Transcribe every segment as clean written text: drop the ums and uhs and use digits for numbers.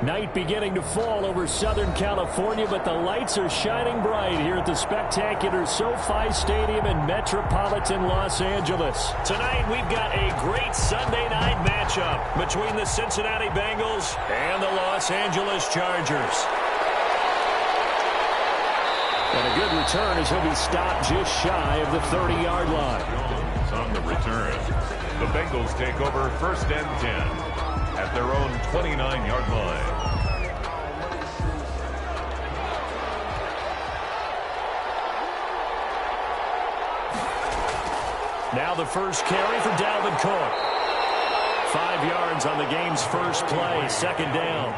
Night beginning to fall over Southern California, but the lights are shining bright here at the spectacular SoFi Stadium in metropolitan Los Angeles. Tonight, we've got a great Sunday night matchup between the Cincinnati Bengals and the Los Angeles Chargers. And a good return as he'll be stopped just shy of the 30-yard line. Jones on the return. The Bengals take over 1st and 10. At their own 29-yard line. Now the first carry for Dalvin Cook. 5 yards on the game's first play, 2nd down.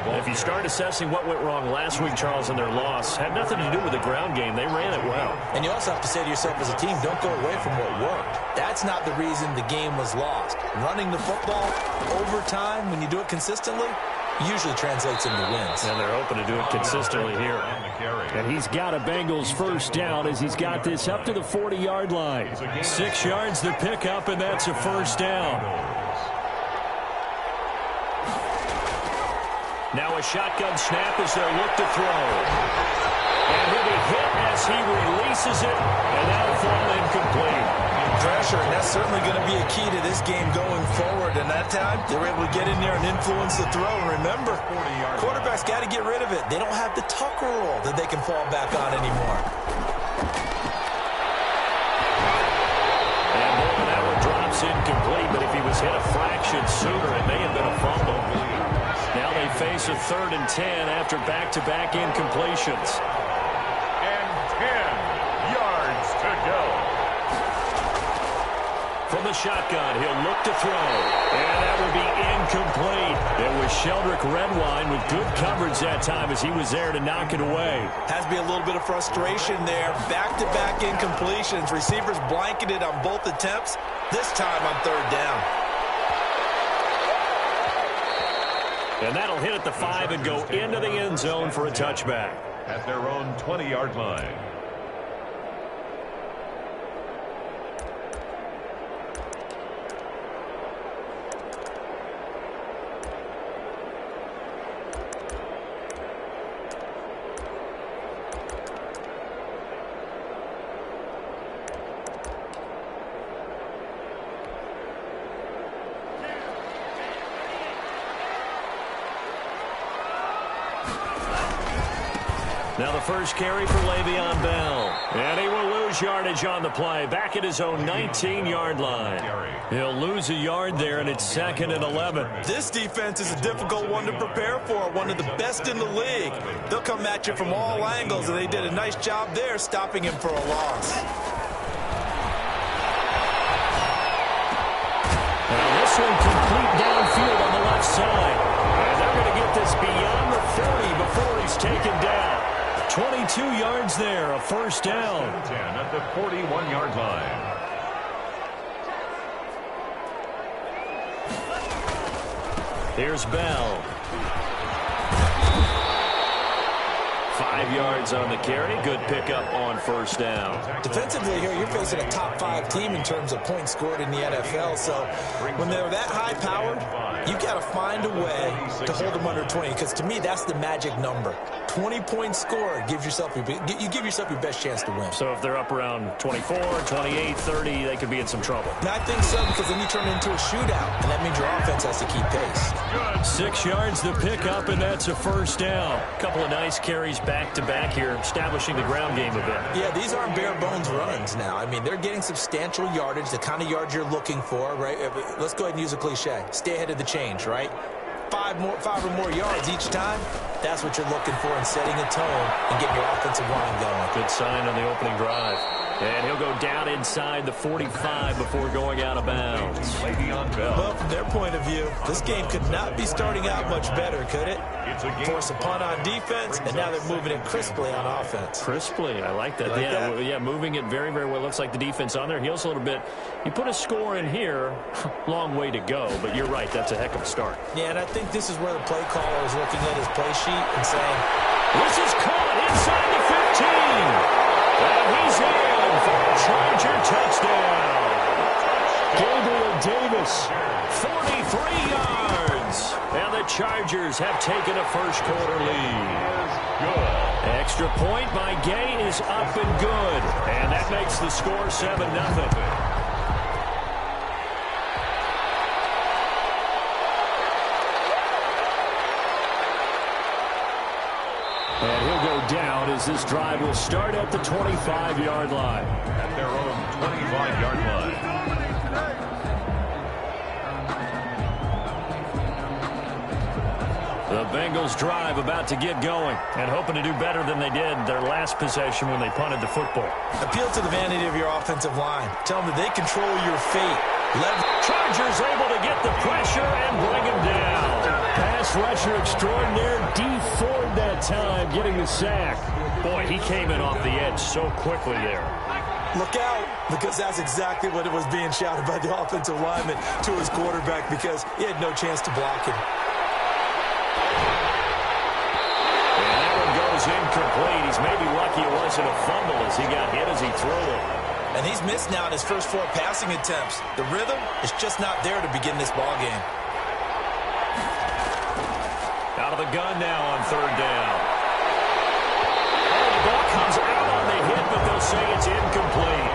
And if you start assessing what went wrong last week, Charles, in their loss, had nothing to do with the ground game. They ran it well. And you also have to say to yourself as a team, don't go away from what worked. That's not the reason the game was lost. Running the football over time, when you do it consistently, usually translates into wins. And they're hoping to do it consistently here. And he's got a Bengals first down as he's got this up to the 40-yard line. 6 yards to pick up, and that's a first down. Now a shotgun snap as they look to throw. And he'll be hit as he releases it, and that'll fall incomplete. Pressure, and that's certainly going to be a key to this game going forward. And that time, they were able to get in there and influence the throw. And remember, quarterbacks got to get rid of it. They don't have the Tucker rule that they can fall back on anymore. And boy, that one drops incomplete, but if he was hit a fraction sooner, it may have been a fumble. Now they face a 3rd and 10 after back-to-back incompletions. And 10 yards to go. From the shotgun, he'll look to throw. And that will be incomplete. It was Sheldrick Redwine with good coverage that time as he was there to knock it away. Has to be a little bit of frustration there. Back-to-back incompletions. Receivers blanketed on both attempts. This time on 3rd down. And that'll hit at the 5 and go into the end zone for a touchback. At their own 20-yard line. Now the first carry for Le'Veon Bell. And he will lose yardage on the play. Back at his own 19-yard line. He'll lose a yard there, and it's 2nd and 11. This defense is a difficult one to prepare for. One of the best in the league. They'll come at you from all angles, and they did a nice job there stopping him for a loss. Now this one complete downfield on the left side. And they're going to get this beyond the 30 before he's taken down. 22 yards there, a first down. 10 at the 41-yard line. Here's Bell. 5 yards on the carry. Good pickup on first down. Defensively here, you're facing a top 5 team in terms of points scored in the NFL. So when they're that high-powered, you've got to find a way to hold them under 20. Because to me, that's the magic number. 20 points scored gives yourself you give yourself your best chance to win. So if they're up around 24, 28, 30, they could be in some trouble. And I think so, because then you turn it into a shootout, and that means your offense has to keep pace. 6 yards to pick up, and that's a first down. A couple of nice carries back-to-back here, establishing the ground game a bit. Yeah, these aren't bare-bones runs now. I mean, they're getting substantial yardage, the kind of yards you're looking for, right? Let's go ahead and use a cliche. Stay ahead of the change, right? 5 or more yards each time, that's what you're looking for in setting a tone and getting your offensive line going. Good sign on the opening drive. And he'll go down inside the 45 before going out of bounds. Well, from their point of view, this game could not be starting out much better, could it? Force a punt on defense, and now they're moving it crisply on offense. Crisply, I like that. Yeah, moving it very, very well. Looks like the defense on their heels a little bit. You put a score in here, long way to go, but you're right, that's a heck of a start. Yeah, and I think this is where the play caller is looking at his play sheet and saying, this is caught inside the 15. And he's in for a Charger touchdown. Gabriel Davis 43 yards. And the Chargers have taken a first-quarter lead. Good. Extra point by Gay is up and good. And that makes the score 7-0. And he'll go down as this drive will start at the 25-yard line. At their own 25-yard line. The Bengals drive about to get going and hoping to do better than they did their last possession when they punted the football. Appeal to the vanity of your offensive line. Tell them that they control your fate. Chargers able to get the pressure and bring him down. Pass rusher extraordinaire, Dee Ford that time getting the sack. Boy, he came in off the edge so quickly there. Look out, because that's exactly what it was being shouted by the offensive lineman to his quarterback because he had no chance to block him. And that one goes incomplete. He's maybe lucky it wasn't a fumble as he got hit as he threw it. And he's missed now in his first 4 passing attempts. The rhythm is just not there to begin this ball game. Out of the gun now on third down. Oh, the ball comes out on the hit, but they'll say it's incomplete.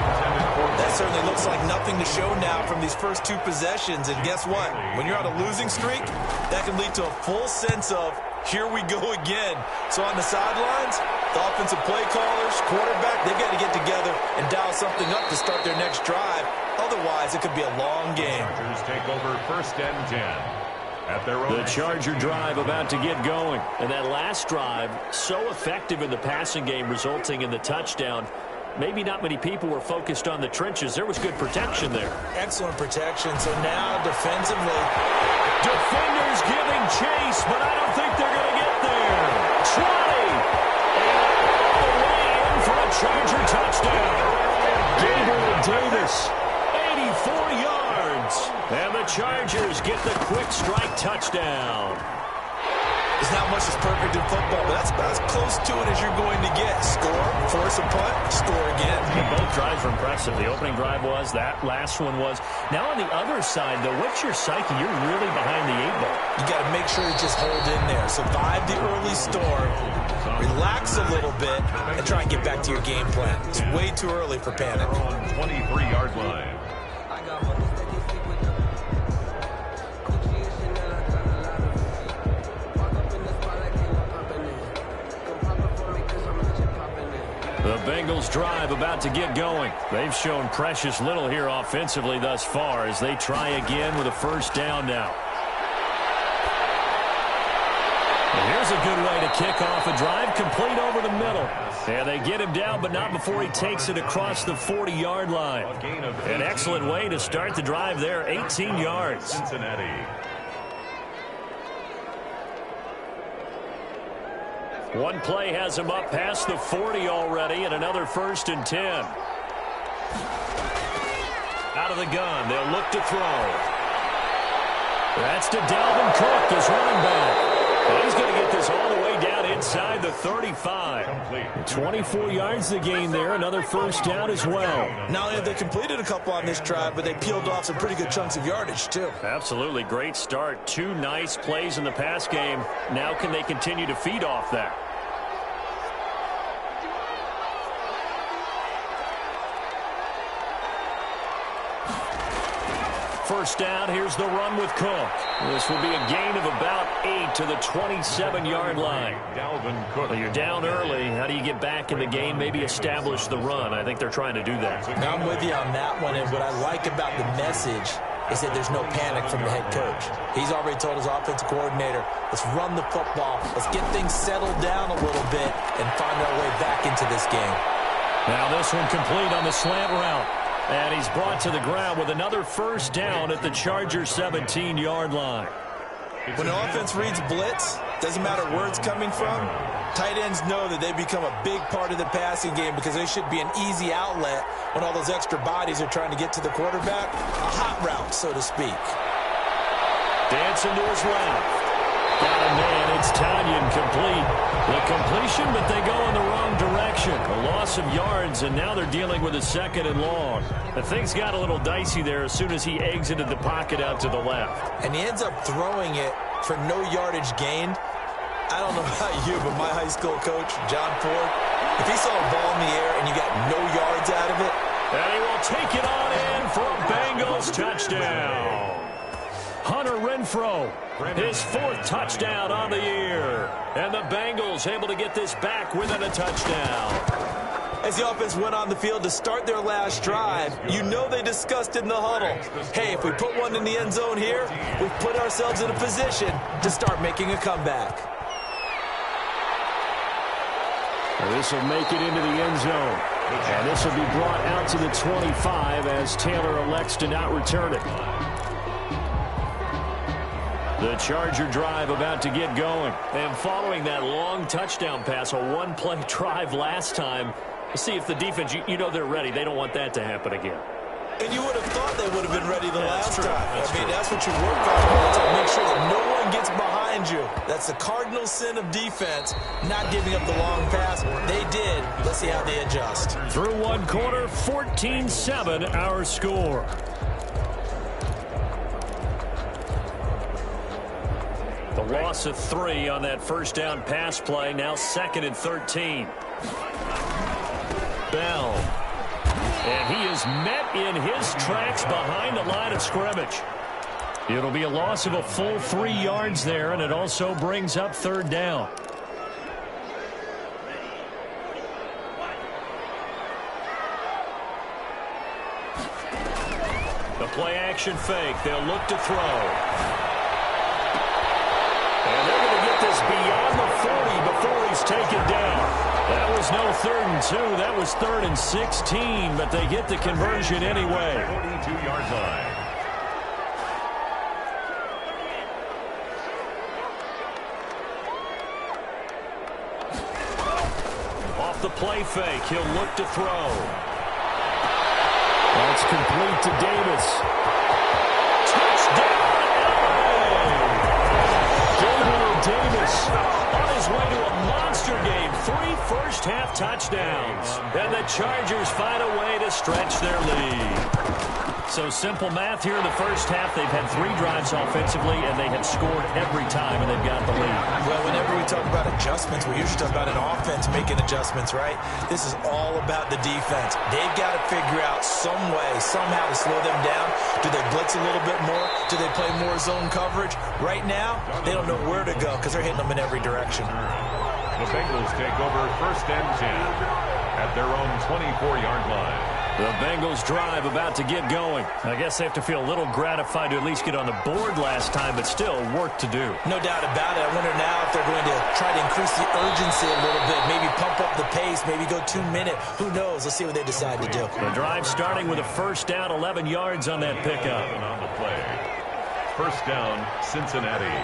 That certainly looks like nothing to show now from these first 2 possessions. And guess what? When you're on a losing streak, that can lead to a full sense of, here we go again. So on the sidelines, the offensive play callers, quarterback, they've got to get together and dial something up to start their next drive. Otherwise, it could be a long game. Chargers take over first and 10. At their own. The Charger drive about to get going. And that last drive, so effective in the passing game, resulting in the touchdown. Maybe not many people were focused on the trenches. There was good protection there. Excellent protection. So now defensively, defenders giving chase, but I don't think they're going to get there. 20. And all the way in for a Charger touchdown. Gabriel Davis, 84 yards. And the Chargers get the quick strike touchdown. There's not much that's perfect in football, but that's about as close to it as you're going to get. Score, force a punt, score again. Both drives were impressive. The opening drive was, that last one was. Now on the other side, though, what's your psyche? You're really behind the 8-ball. You got to make sure you just hold in there. Survive the early storm, relax a little bit, and try and get back to your game plan. It's way too early for panic. On 23-yard line. The Bengals drive about to get going. They've shown precious little here offensively thus far as they try again with a first down now. And here's a good way to kick off a drive, complete over the middle. And they get him down, but not before he takes it across the 40-yard line. An excellent way to start the drive there, 18 yards. Cincinnati. One play has him up past the 40 already, and another first and 10. Out of the gun, they'll look to throw. That's to Dalvin Cook, his running back. And he's going to get this all the way down inside the 35. Complete. 24 yards the gain there, another first down as well. Not only have they completed a couple on this drive, but they peeled off some pretty good chunks of yardage, too. Absolutely great start. 2 nice plays in the pass game. Now can they continue to feed off that? First down, here's the run with Cook. This will be a gain of about 8 to the 27-yard line. Dalvin Cook. Well, you're down early. How do you get back in the game, maybe establish the run? I think they're trying to do that. Now I'm with you on that one, and what I like about the message is that there's no panic from the head coach. He's already told his offensive coordinator, let's run the football, let's get things settled down a little bit and find our way back into this game. Now this one complete on the slant route. And he's brought to the ground with another first down at the Chargers 17-yard line. When the offense reads blitz, doesn't matter where it's coming from, tight ends know that they become a big part of the passing game because they should be an easy outlet when all those extra bodies are trying to get to the quarterback. A hot route, so to speak. Dancing to his left. Got a man. It's Tanyan complete. The completion, but they go in the wrong direction. action. A loss of yards, and now they're dealing with a 2nd and long. And things got a little dicey there as soon as he exited the pocket out to the left. And he ends up throwing it for no yardage gained. I don't know about you, but my high school coach, John Ford, if he saw a ball in the air and you got no yards out of it. And he will take it on in for a Bengals touchdown. Hunter Renfrow, his 4th touchdown on the year. And the Bengals able to get this back within a touchdown. As the offense went on the field to start their last drive, you know they discussed in the huddle, hey, if we put one in the end zone here, we've put ourselves in a position to start making a comeback. This will make it into the end zone. And this will be brought out to the 25 as Taylor elects to not return it. The Charger drive about to get going. And following that long touchdown pass, a one-play drive last time, let's see if the defense, you know they're ready. They don't want that to happen again. And you would have thought they would have been ready the last time. That's what you work on, to make sure that no one gets behind you. That's the cardinal sin of defense, not giving up the long pass. They did. Let's see how they adjust. Through one quarter, 14-7 our score. The loss of 3 on that first down pass play. Now 2nd and 13. Bell. And he is met in his tracks behind the line of scrimmage. It'll be a loss of a full 3 yards there, and it also brings up 3rd down. The play action fake. They'll look to throw. And they're going to get this beyond the 40 before he's taken down. That was no 3rd and 2. That was 3rd and 16, but they get the conversion anyway. 42-yard line. Off the play fake, he'll look to throw. That's complete to Davis. Touchdown, LA! Gabriel Davis on his way to a monster game. 3 first-half touchdowns. And the Chargers find a way to stretch their lead. So simple math here in the first half. They've had 3 drives offensively, and they have scored every time, and they've got the lead. Well, whenever we talk about adjustments, we usually talk about an offense making adjustments, right? This is all about the defense. They've got to figure out some way, somehow to slow them down. Do they blitz a little bit more? Do they play more zone coverage? Right now, they don't know where to go because they're hitting them in every direction. The Bengals take over 1st and 10 at their own 24-yard line. The Bengals drive about to get going. I guess they have to feel a little gratified to at least get on the board last time, but still work to do. No doubt about it. I wonder now if they're going to try to increase the urgency a little bit, maybe pump up the pace, maybe go 2-minute. Who knows? Let's see what they decide to do. The drive starting with a first down, 11 yards on that pickup. On the play. First down, Cincinnati.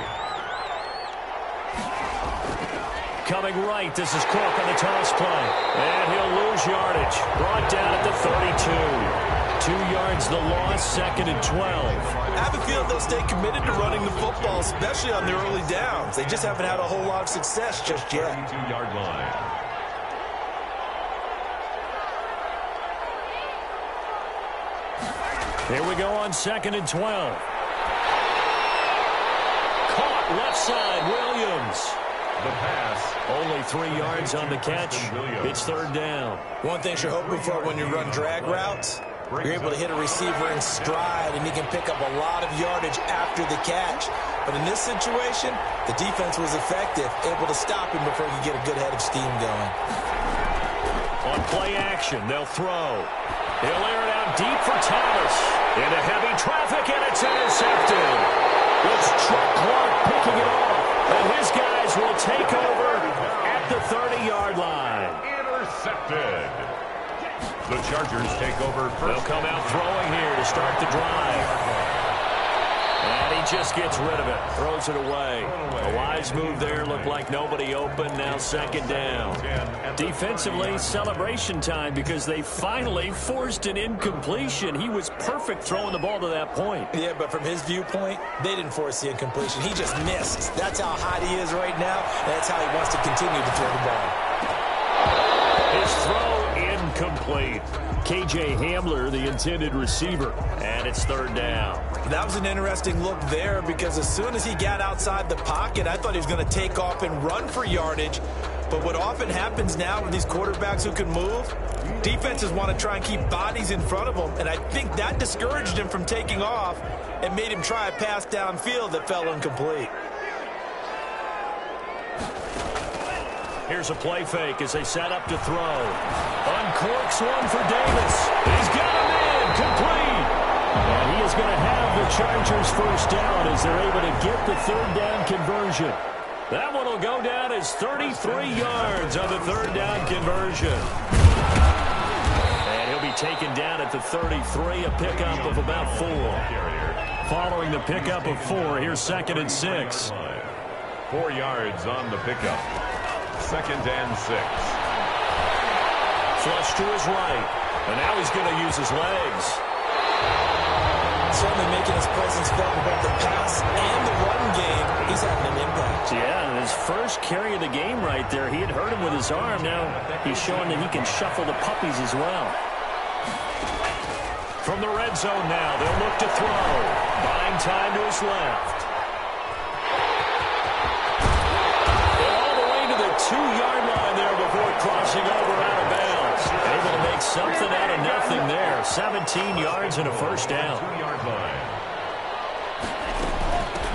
Coming right, this is Cook on the toss play. And he'll lose yardage. Brought down at the 32. 2 yards the loss, 2nd and 12. I have a feeling they'll stay committed to running the football, especially on their early downs. They just haven't had a whole lot of success just yet. 32-yard line. Here we go on 2nd and 12. Caught left side, Williams. The pass. Only 3 yards on the catch. It's 3rd down. One thing you're hoping for when you run drag routes, you're able to hit a receiver in stride, and he can pick up a lot of yardage after the catch. But in this situation, the defense was effective, able to stop him before he could get a good head of steam going. On play action, they'll throw. He'll air it out deep for Thomas. Into heavy traffic, and it's intercepted. It's Chuck Clark picking it off. And his guys will take over at the 30-yard line. Intercepted. The Chargers take over first. They'll come out throwing here to start the drive. And he just gets rid of it. Throws it away. A wise move there. Looked like nobody open. Now 2nd down. Defensively, celebration time because they finally forced an incompletion. He was perfect throwing the ball to that point. Yeah, but from his viewpoint, they didn't force the incompletion. He just missed. That's how hot he is right now. And that's how he wants to continue to throw the ball. His throw incomplete. K.J. Hamler, the intended receiver, and it's third down. That was an interesting look there because as soon as he got outside the pocket, I thought he was going to take off and run for yardage. But what often happens now with these quarterbacks who can move, defenses want to try and keep bodies in front of them, and I think that discouraged him from taking off and made him try a pass downfield that fell incomplete. Here's a play fake as they set up to throw. Uncorks one for Davis. He's got him in. Complete. And he is going to have the Chargers first down as they're able to get the third down conversion. That one will go down as 33 yards on the third down conversion. And he'll be taken down at the 33, a pickup of about 4. Following the pickup of 4, here's 2nd and 6. 4 yards on the pickup. 2nd and 6. Flush to his right. And now he's going to use his legs. Certainly making his presence felt in both the pass and the run game. He's having an impact. Yeah, and his first carry of the game right there, he had hurt him with his arm. Now he's showing that he can shuffle the puppies as well. From the red zone now, they'll look to throw. Buying time to his left. All the way to the 2-yard line there before crossing over out of bounds. Able to make something out of nothing there. 17 yards and a first down. 2-yard line.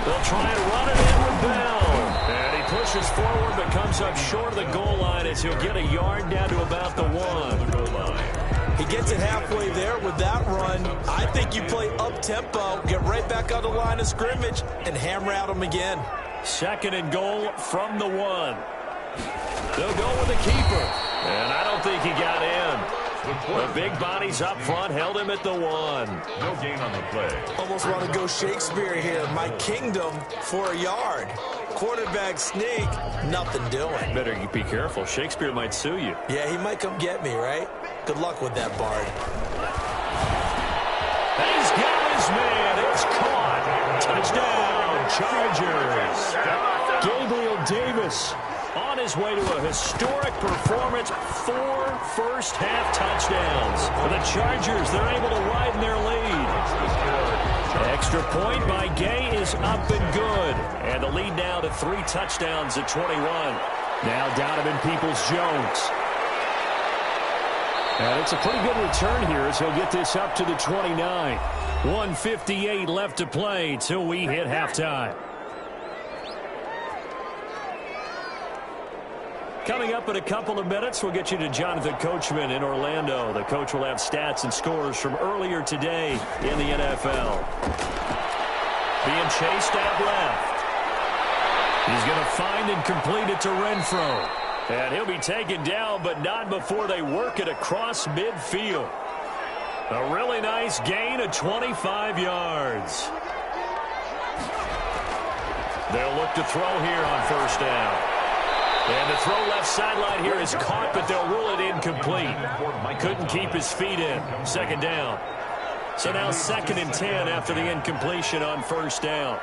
They'll try and run it in with Bell. And he pushes forward but comes up short of the goal line as he'll get a yard down to about the 1. He gets it halfway there with that run. I think you play up-tempo, get right back on the line of scrimmage, and hammer at him again. 2nd and goal from the 1. They'll go with the keeper. And I don't think he got in. The big bodies up front held him at the 1. No gain on the play. Almost want to go Shakespeare here. My kingdom for a yard. Quarterback sneak, nothing doing. Better be careful. Shakespeare might sue you. Yeah, he might come get me, right? Good luck with that, Bard. He's got his man. It's caught. Touchdown, Chargers. Gabriel Davis on his way to a historic performance. 4 first-half touchdowns. For the Chargers, they're able to widen their lead. Extra point by Gay is up and good. And the lead now to 3 touchdowns at 21. Now Donovan Peoples-Jones. And it's a pretty good return here as he'll get this up to the 29. 1:58 left to play till we hit halftime. Coming up in a couple of minutes, we'll get you to Jonathan Coachman in Orlando. The coach will have stats and scores from earlier today in the NFL. Being chased out left. He's going to find and complete it to Renfro. And he'll be taken down, but not before they work it across midfield. A really nice gain of 25 yards. They'll look to throw here on first down. And the throw left sideline here is caught, but they'll rule it incomplete. Couldn't keep his feet in. 2nd down. So now 2nd and 10 after the incompletion on first down.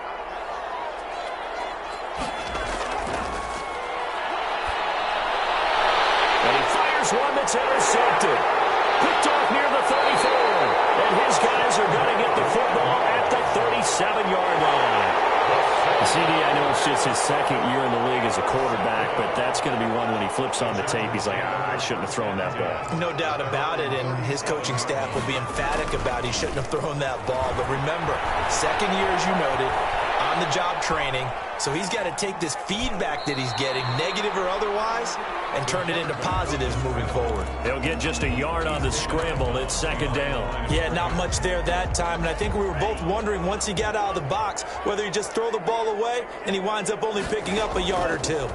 And he fires one that's intercepted. Picked off near the 34. And his guys are going to get the football at the 37-yard line. CD, I know it's just his 2nd year in the league as a quarterback, but that's going to be one when he flips on the tape. He's like, I shouldn't have thrown that ball. No doubt about it, and his coaching staff will be emphatic about he shouldn't have thrown that ball. But remember, 2nd year, as you noted, on-the-job training, so he's got to take this feedback that he's getting, negative or otherwise, and turn it into positives moving forward. He'll get just a yard on the scramble. It's 2nd down. Yeah, not much there that time, and I think we were both wondering once he got out of the box whether he just throw the ball away and he winds up only picking up a yard or 2. Now a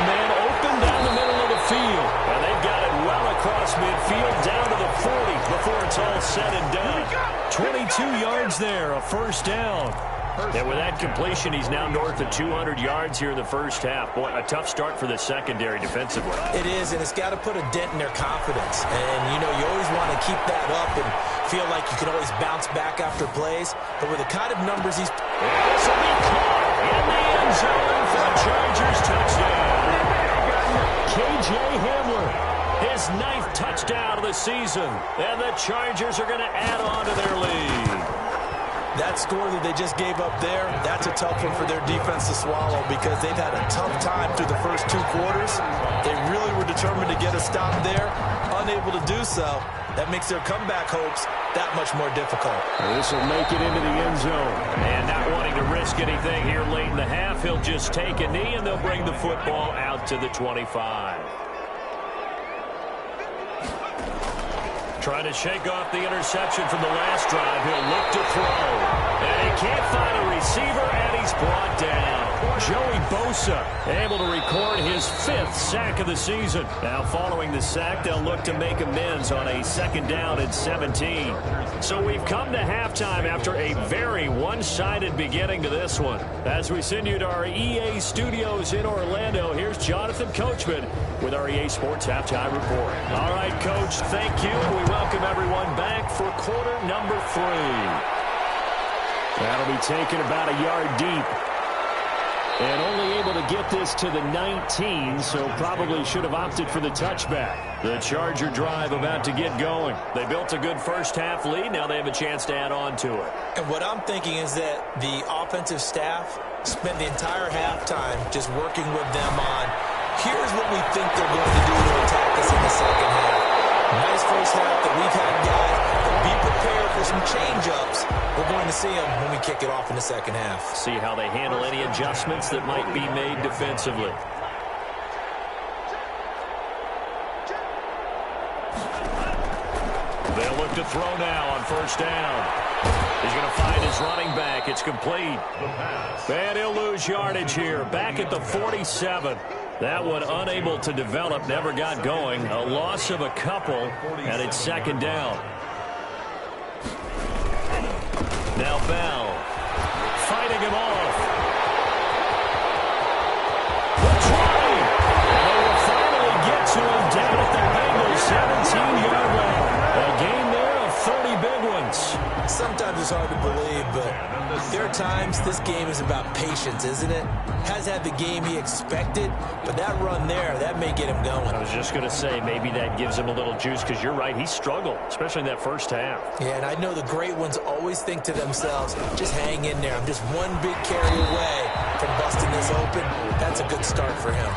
man open down the middle of the field, and they've got it well across midfield down to the 40 before it's all said and done. 22 yards there, a first down. And with that completion, he's now north of 200 yards here in the first half. Boy, a tough start for the secondary defensively. It is, and it's got to put a dent in their confidence. And, you know, you always want to keep that up and feel like you can always bounce back after plays. But with the kind of numbers he's... This will be caught in the end zone for a Chargers touchdown. season. And the Chargers are going to add on to their lead. That score that they just gave up there, that's a tough one for their defense to swallow because they've had a tough time through the first 2 quarters. They really were determined to get a stop there, unable to do so. That makes their comeback hopes that much more difficult. This will make it into the end zone. And not wanting to risk anything here late in the half, he'll just take a knee and they'll bring the football out to the 25. Trying to shake off the interception from the last drive. He'll look to throw. And he can't find a receiver, and he's brought down. Joey Bosa able to record his 5th sack of the season. Now following the sack, they'll look to make amends on a 2nd down and 17. So we've come to halftime after a very one-sided beginning to this one. As we send you to our EA studios in Orlando, here's Jonathan Coachman with our EA Sports Halftime Report. All right, Coach, thank you. We welcome everyone back for quarter number 3. That'll be taken about a yard deep. And only able to get this to the 19, so probably should have opted for the touchback. The Charger drive about to get going. They built a good first-half lead. Now they have a chance to add on to it. And what I'm thinking is that the offensive staff spent the entire halftime just working with them on, here's what we think they're going to do to attack us in the second half. Nice first half that we've had, guys. Be prepared for some change-ups. We're going to see them when we kick it off in the second half. See how they handle any adjustments that might be made defensively. They'll look to throw now on first down. He's going to find his running back. It's complete. And he'll lose yardage here. Back at the 47. That one unable to develop, never got going. A loss of a couple, and it's 2nd down. Now Bell fighting him off. The try. And they will finally get to him down at the Bengals 17-yard line. A gain there of 30 big ones. Sometimes it's hard to believe, but there are times this game is about patience, isn't it? Has had the game he expected, but that run there, that may get him going. I was just going to say, maybe that gives him a little juice, because you're right, he struggled, especially in that first half. Yeah, and I know the great ones always think to themselves, just hang in there. I'm just one big carry away from busting this open. That's a good start for him.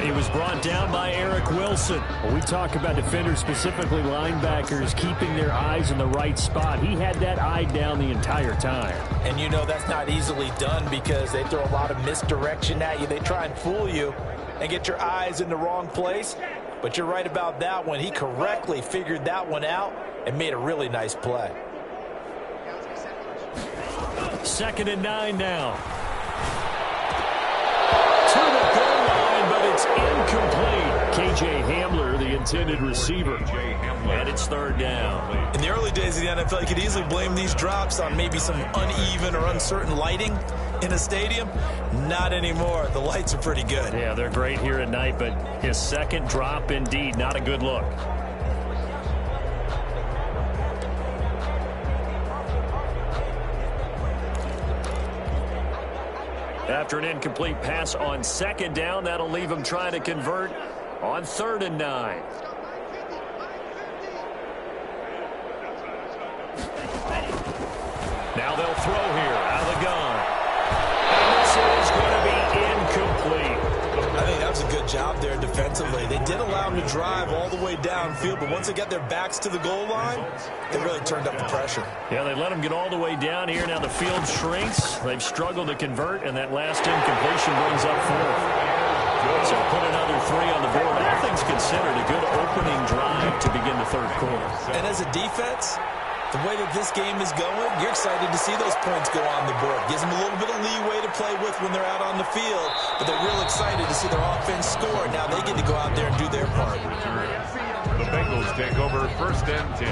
He was brought down by Eric Wilson. When we talk about defenders, specifically linebackers, keeping their eyes in the right spot, he had that eye down the entire time. And you know that's not easily done because they throw a lot of misdirection at you. They try and fool you and get your eyes in the wrong place. But you're right about that one. He correctly figured that one out and made a really nice play. 2nd and 9 now. It's incomplete. K.J. Hamler, the intended receiver. And it's 3rd down. In the early days of the NFL, you could easily blame these drops on maybe some uneven or uncertain lighting in a stadium. Not anymore. The lights are pretty good. Yeah, they're great here at night, but his 2nd drop, indeed, not a good look. After an incomplete pass on 2nd down, that'll leave him trying to convert on 3rd and 9. Now they'll throw here out of the gun. And this is going to be incomplete. I think that was a good job there defensively. They did allow him to drive all the way downfield, but once they got their backs to the goal line, they really turned up the pressure. Yeah, they let him get all the way down here. Now the field shrinks. They've struggled to convert, and that last incompletion brings up 4th. So put another 3 on the board. All things considered, a good opening drive to begin the 3rd quarter. And as a defense, the way that this game is going, you're excited to see those points go on the board. Gives them a little bit of leeway to play with when they're out on the field, but they're real excited to see their offense score. Now they get to go out there and do their part. The Bengals take over 1st and 10.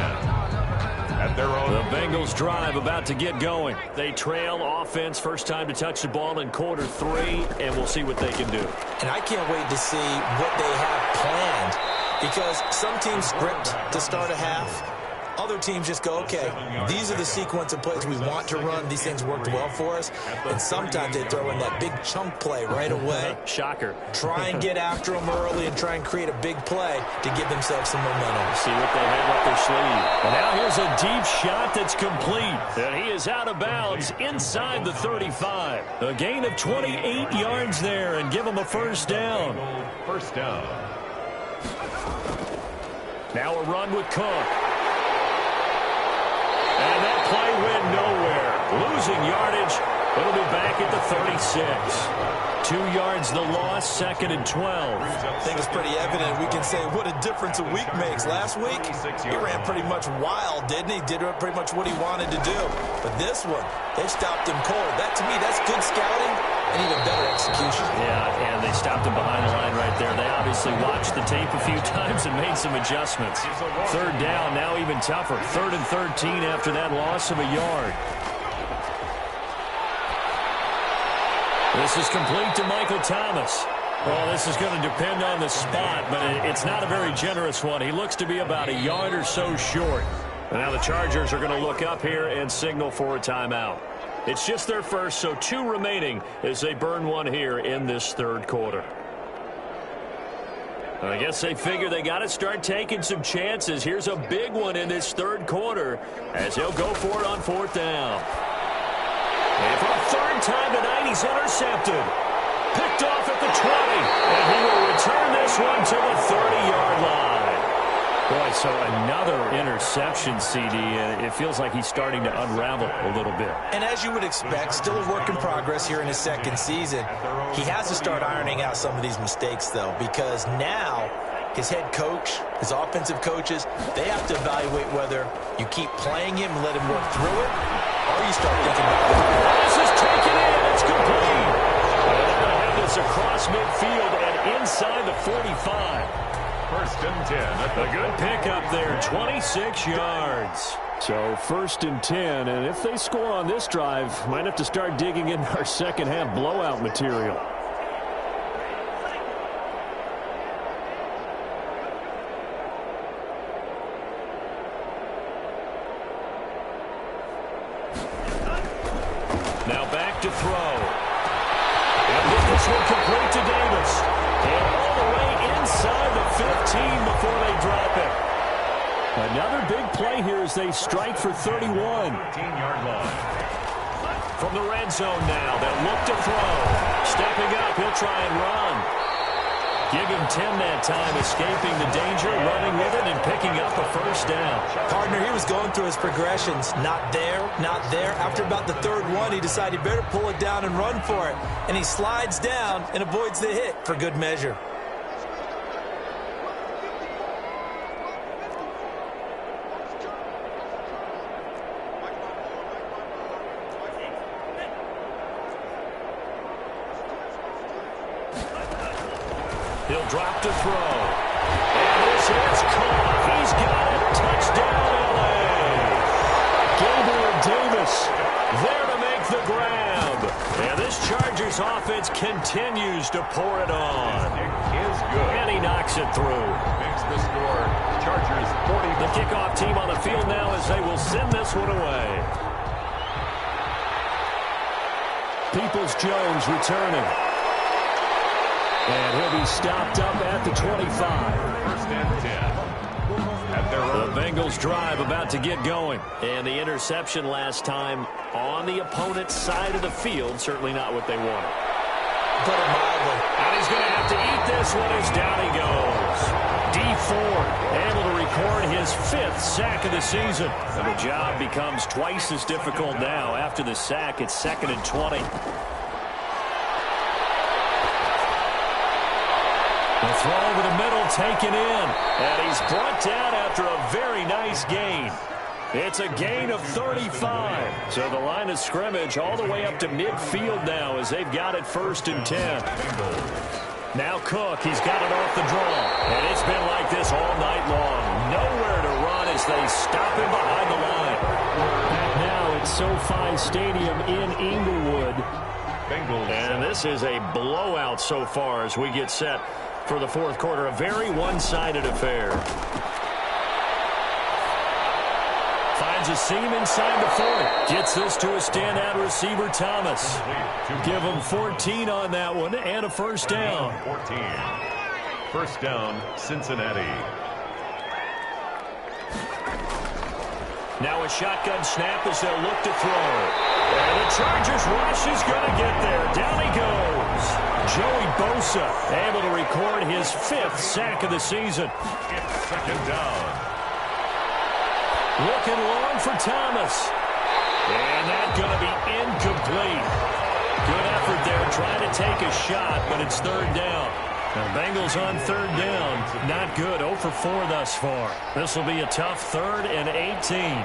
At their own. The Bengals drive about to get going. They trail offense, first time to touch the ball in quarter 3, and we'll see what they can do. And I can't wait to see what they have planned, because some teams script to start a half. Other teams just go, okay, these are the sequence of plays we want to run. These things worked well for us. And sometimes they throw in that big chunk play right away. Shocker. Try and get after them early and try and create a big play to give themselves some momentum. See what they have up their sleeve. And now here's a deep shot that's complete. And he is out of bounds inside the 35. A gain of 28 yards there and give him a first down. First down. Now a run with Cook. And that play went nowhere. Losing yardage. It'll be back at the 36. 2 yards the loss, 2nd and 12. I think it's pretty evident. We can say what a difference a week makes. Last week, he ran pretty much wild, didn't he? Did pretty much what he wanted to do. But this one, they stopped him cold. That, to me, that's good scouting and even better execution. Yeah, and they stopped him behind the line right there. They obviously watched the tape a few times and made some adjustments. Third down, now even tougher. 3rd and 13 after that loss of a yard. This is complete to Michael Thomas. Well, this is going to depend on the spot, but it's not a very generous one. He looks to be about a yard or so short. And now the Chargers are going to look up here and signal for a timeout. It's just their first, so 2 remaining as they burn one here in this 3rd quarter. I guess they figure they got to start taking some chances. Here's a big one in this 3rd quarter as he'll go for it on 4th down. And for a 3rd time tonight, he's intercepted. Picked off at the 20. And he will return this one to the 30-yard line. Boy, so another interception, CD. It feels like he's starting to unravel a little bit. And as you would expect, still a work in progress here in his 2nd season. He has to start ironing out some of these mistakes, though, because now his head coach, his offensive coaches, they have to evaluate whether you keep playing him and let him work through it, or you start thinking about it. This is taken in. It's complete. They're going to have this across midfield and inside the 45. 1st and 10. A good pickup there, 26 yards. So 1st and 10, and if they score on this drive, might have to start digging in our second half blowout material. Now back to throw. And with this one complete to Davis. And all the way inside the 15 before they drop it. Another big play here as they strike for 31. 13-yard line. From the red zone now, they'll look to throw. Stepping up, he'll try and run. Give him 10 that time, escaping the danger, running with it, and picking up a first down. Partner, he was going through his progressions. Not there, not there. After about the 3rd one, he decided he better pull it down and run for it. And he slides down and avoids the hit for good measure. He'll drop to throw. And this is caught. He's got it. Touchdown, L.A. Gabriel Davis there to make the grab. And this Chargers offense continues to pour it on. Is good. And he knocks it through. Makes the score. Chargers 40. The kickoff team on the field now as they will send this one away. Peoples-Jones returning. And he'll be stopped up at the 25. 1st and 10. At their own. The Bengals drive about to get going. And the interception last time on the opponent's side of the field. Certainly not what they wanted. Put it mildly. And he's going to have to eat this one as down he goes. D. Ford able to record his 5th sack of the season. And the job becomes twice as difficult now. After the sack, it's 2nd and 20. The throw over the middle taken in. And he's brought down after a very nice gain. It's a gain of 35. So the line of scrimmage all the way up to midfield now as they've got it 1st and 10. Now Cook, he's got it off the draw. And it's been like this all night long. Nowhere to run as they stop him behind the line. Now it's SoFi Stadium in Inglewood. And this is a blowout so far as we get set for the 4th quarter. A very one-sided affair. Finds a seam inside the 40. Gets this to a standout receiver, Thomas. Give him 14 on that one and a first down. 14. First down, Cincinnati. Now a shotgun snap as they'll look to throw. And the Chargers rush is going to get there. Down he goes. Joey Bosa able to record his 5th sack of the season. It's second down. Looking long for Thomas. And that's going to be incomplete. Good effort there trying to take a shot, but it's third down. Now, Bengals on third down. Not good. 0 for 4 thus far. This will be a tough 3rd and 18.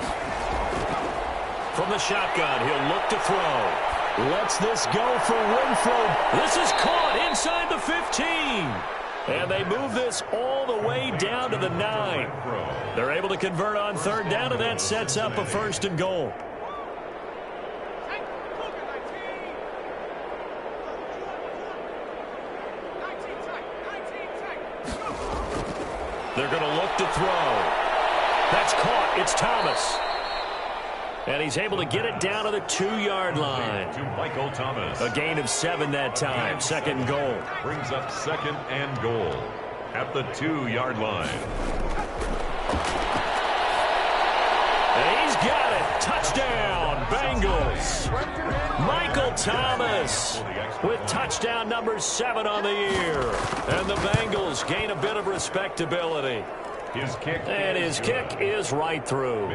From the shotgun, he'll look to throw. Lets this go for Winfrey. This is caught inside the 15. And they move this all the way down to the 9. They're able to convert on third down, and that sets up a 1st and goal. They're going to look to throw. That's caught. It's Thomas. And he's able to get it down to the 2-yard line. To Michael Thomas. A gain of 7 that time. 2nd goal. Brings up 2nd and goal at the 2-yard line. And he's got it. Touchdown, Bengals. Michael Thomas with touchdown number 7 on the year. And the Bengals gain a bit of respectability. His kick is right through.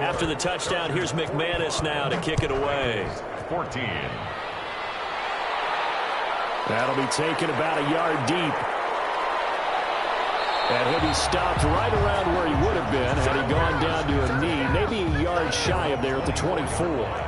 After the touchdown, here's McManus now to kick it away. 14. That'll be taken about a yard deep. And he'll be stopped right around where he would have been had he gone down to a knee, maybe a yard shy of there at the 24.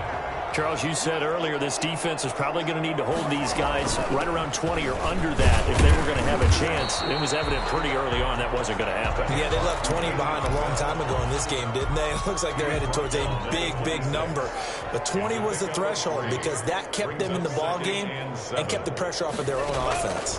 Charles, you said earlier this defense is probably going to need to hold these guys right around 20 or under that if they were going to have a chance. It was evident pretty early on that wasn't going to happen. Yeah, they left 20 behind a long time ago in this game, didn't they? It looks like they're headed towards a big, big number. But 20 was the threshold because that kept them in the ball game and kept the pressure off of their own offense.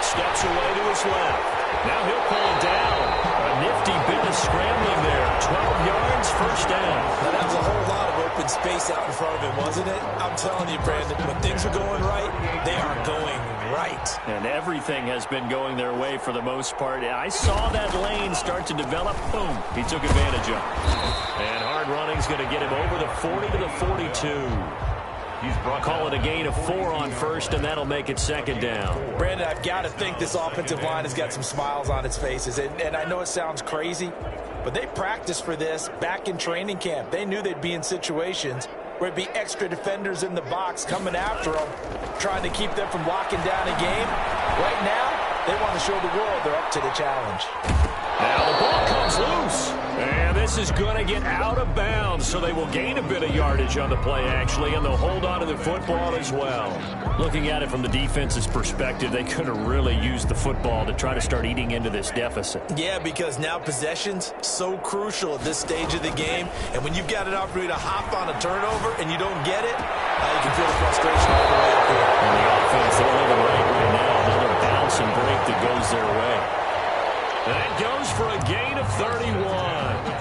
Steps away to his left. Now he'll pull it down. A nifty bit of scrambling there. 12 yards, first down. Now, that was a whole lot of open space out in front of him, wasn't it? I'm telling you, Brandon, when things are going right, they are going right. And everything has been going their way for the most part. I saw that lane start to develop. Boom. He took advantage of it. And hard running's going to get him over the 40 to the 42. Call it a gain of 4 on first, and that'll make it second down. Brandon, I've got to think this offensive line has got some smiles on its faces. And I know it sounds crazy, but they practiced for this back in training camp. They knew they'd be in situations where it'd be extra defenders in the box coming after them, trying to keep them from locking down a game. Right now, they want to show the world they're up to the challenge. Now the ball comes loose. And this is going to get out of bounds, so they will gain a bit of yardage on the play, actually, and they'll hold on to the football as well. Looking at it from the defense's perspective, they could have really used the football to try to start eating into this deficit. Yeah, because now possession's so crucial at this stage of the game, and when you've got an opportunity to hop on a turnover and you don't get it, you can feel the frustration all the way up here. And the offense, they're living right now. Another bounce and break that goes their way. That goes for a gain of 31.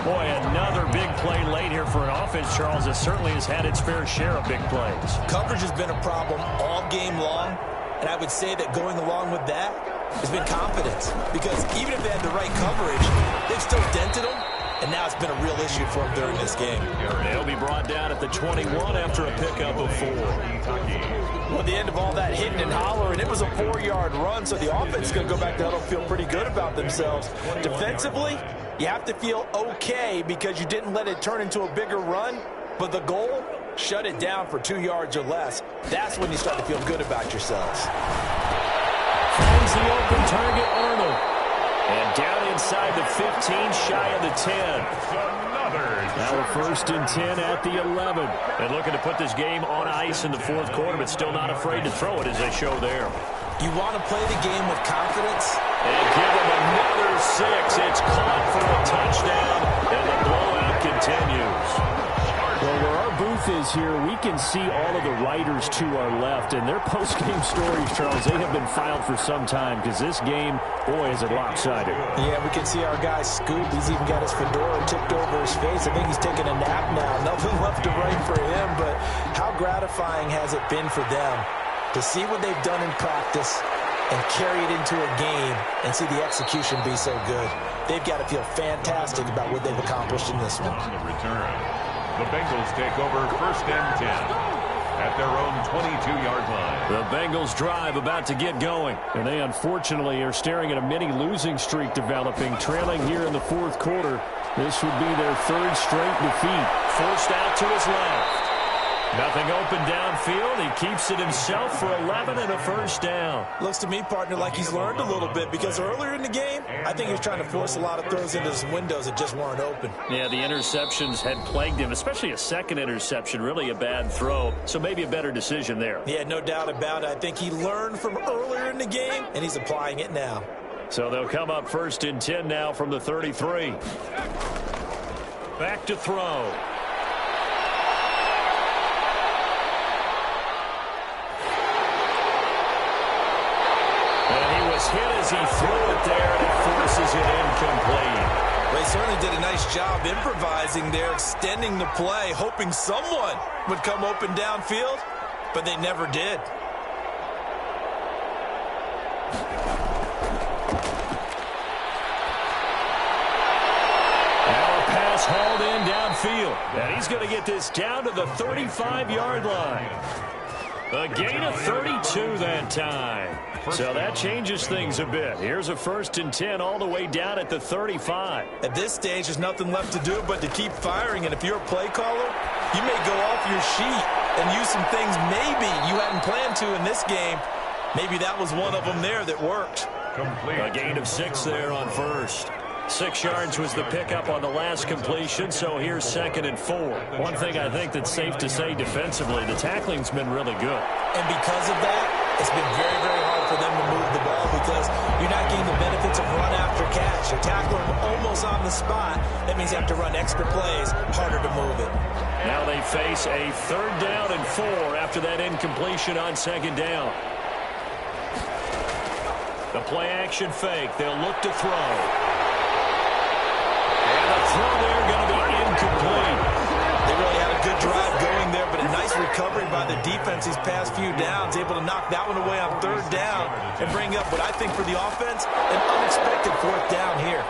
Boy, another big play late here for an offense, Charles, that certainly has had its fair share of big plays. Coverage has been a problem all game long, and I would say that going along with that has been confidence. Because even if they had the right coverage, they've still dented them, and now it's been a real issue for them during this game. They'll be brought down at the 21 after a pickup of 4. Well, at the end of all that hitting and hollering, it was a 4-yard run, so the offense is going to go back to huddle and feel pretty good about themselves. Defensively, you have to feel okay because you didn't let it turn into a bigger run, but the goal, shut it down for 2 yards or less. That's when you start to feel good about yourselves. Finds the open target, Arnold. And down inside the 15, shy of the 10. Now a 1st and 10 at the 11. And looking to put this game on ice in the 4th quarter, but still not afraid to throw it as they show there. You want to play the game with confidence? And give them another 6. It's caught for a touchdown, and the blowout continues. Well, where our booth is here, we can see all of the writers to our left, and their post-game stories, Charles, they have been filed for some time because this game, boy, is it lopsided. Yeah, we can see our guy Scoop. He's even got his fedora tipped over his face. I think he's taking a nap now. Nothing left to write for him, but how gratifying has it been for them to see what they've done in practice and carry it into a game and see the execution be so good. They've got to feel fantastic about what they've accomplished in this one. On the return, the Bengals take over 1st and 10 at their own 22-yard line. The Bengals drive about to get going, and they unfortunately are staring at a mini losing streak developing, trailing here in the 4th quarter. This would be their 3rd straight defeat. Forced out to his left. Nothing open downfield. He keeps it himself for 11 and a 1st down. Looks to me, partner, like he's learned a little bit because earlier in the game, I think he was trying to force a lot of throws into some windows that just weren't open. Yeah, the interceptions had plagued him, especially a second interception, really a bad throw. So maybe a better decision there. Yeah, no doubt about it. I think he learned from earlier in the game, and he's applying it now. So they'll come up 1st and 10 now from the 33. Back to throw. Hit as he threw it there, and it forces it incomplete. They certainly did a nice job improvising there, extending the play, hoping someone would come open downfield, but they never did. Now a pass hauled in downfield, and he's going to get this down to the 35-yard line. A gain of 32 that time. So that changes things a bit. Here's a 1st and 10 all the way down at the 35. At this stage, there's nothing left to do but to keep firing. And if you're a play caller, you may go off your sheet and use some things maybe you hadn't planned to in this game. Maybe that was one of them there that worked. Complete. A gain of 6 there on 1st. 6 yards was the pickup on the last completion, so here's 2nd and 4. One thing I think that's safe to say defensively, the tackling's been really good. And because of that, it's been very, very hard for them to move the ball because you're not getting the benefits of run after catch. You're tackling them almost on the spot. That means you have to run extra plays, harder to move it. Now they face a 3rd down and 4 after that incompletion on 2nd down. The play action fake. They'll look to throw. And the throw there going to be incomplete. They really had a good drive going there, but a nice recovery by the defense these past few downs, able to knock that one away on 3rd down and bring up what I think for the offense, an unexpected 4th down here.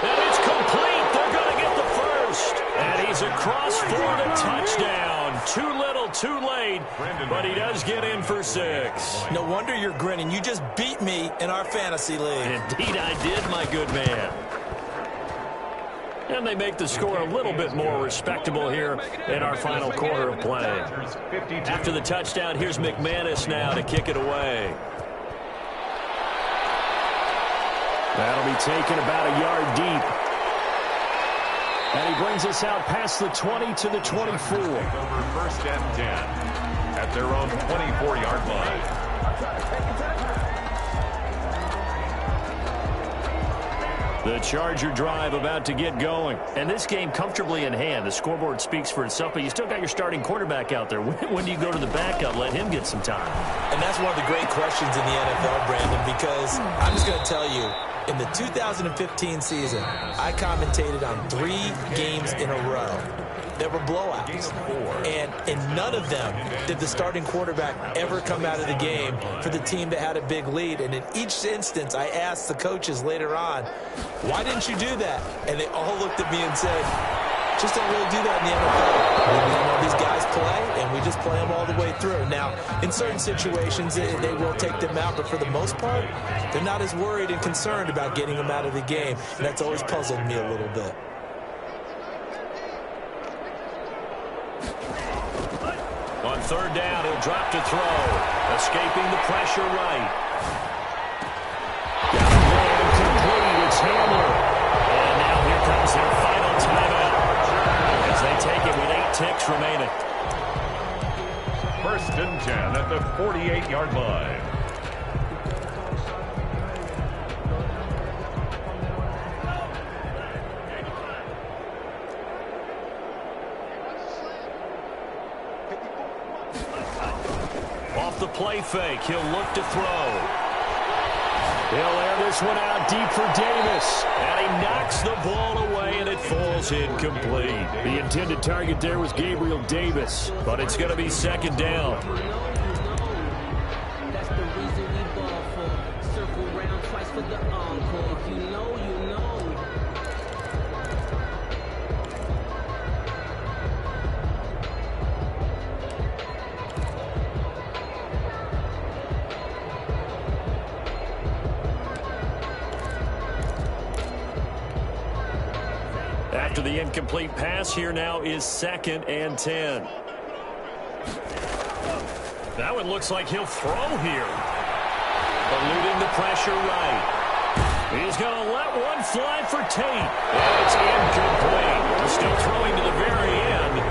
And it's complete. They're going to get the 1st. And he's across for the touchdown. Too little, too late, but he does get in for 6. No wonder you're grinning. You just beat me in our fantasy league. Indeed I did, my good man. And they make the score a little bit more respectable here in our final quarter of play. After the touchdown, here's McManus now to kick it away. That'll be taken about a yard deep. And he brings us out past the 20 to the 24. Over 1st and 10 at their own 24-yard line. The Charger drive about to get going. And this game comfortably in hand. The scoreboard speaks for itself, but you still got your starting quarterback out there. When do you go to the backup? Let him get some time. And that's one of the great questions in the NFL, Brandon, because I'm just going to tell you, in the 2015 season, I commentated on 3 games in a row. There were blowouts, and in none of them did the starting quarterback ever come out of the game for the team that had a big lead. And in each instance, I asked the coaches later on, why didn't you do that? And they all looked at me and said, just don't really do that in the NFL. You know, these guys play, and we just play them all the way through. Now, in certain situations, they will take them out, but for the most part, they're not as worried and concerned about getting them out of the game. And that's always puzzled me a little bit. On 3rd down, he'll drop to throw. Escaping the pressure right. Got a ball complete. It's Hamler. And now here comes their final timeout as they take it with 8 ticks remaining. 1st and 10 at the 48-yard line. off the play fake. He'll look to throw. He'll air this one out deep for Davis. And he knocks the ball away, and it falls incomplete. The intended target there was Gabriel Davis, but it's going to be second down. That's the reason we ball for. Circle round twice for the encore. You know, you know. After the incomplete pass, here now is 2nd and 10. That one looks like he'll throw here. Eluding the pressure right. He's going to let one fly for Tate. And it's incomplete. Still throwing to the very end.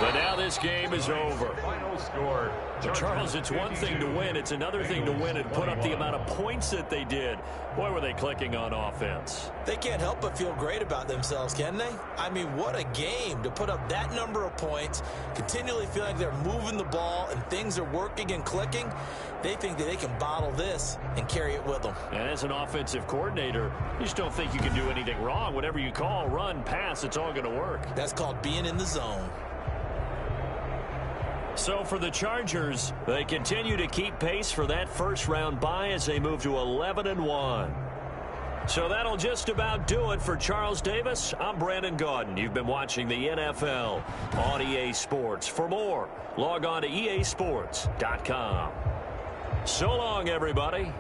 But now this game is over. Final score. Charles, it's one thing to win. It's another thing to win and put up the amount of points that they did. Boy, were they clicking on offense. They can't help but feel great about themselves, can they? I mean, what a game to put up that number of points, continually feel like they're moving the ball and things are working and clicking. They think that they can bottle this and carry it with them. And as an offensive coordinator, you just don't think you can do anything wrong. Whatever you call, run, pass, it's all going to work. That's called being in the zone. So for the Chargers, they continue to keep pace for that first-round bye as they move to 11-1. So that'll just about do it for Charles Davis. I'm Brandon Gaudin. You've been watching the NFL on EA Sports. For more, log on to easports.com. So long, everybody.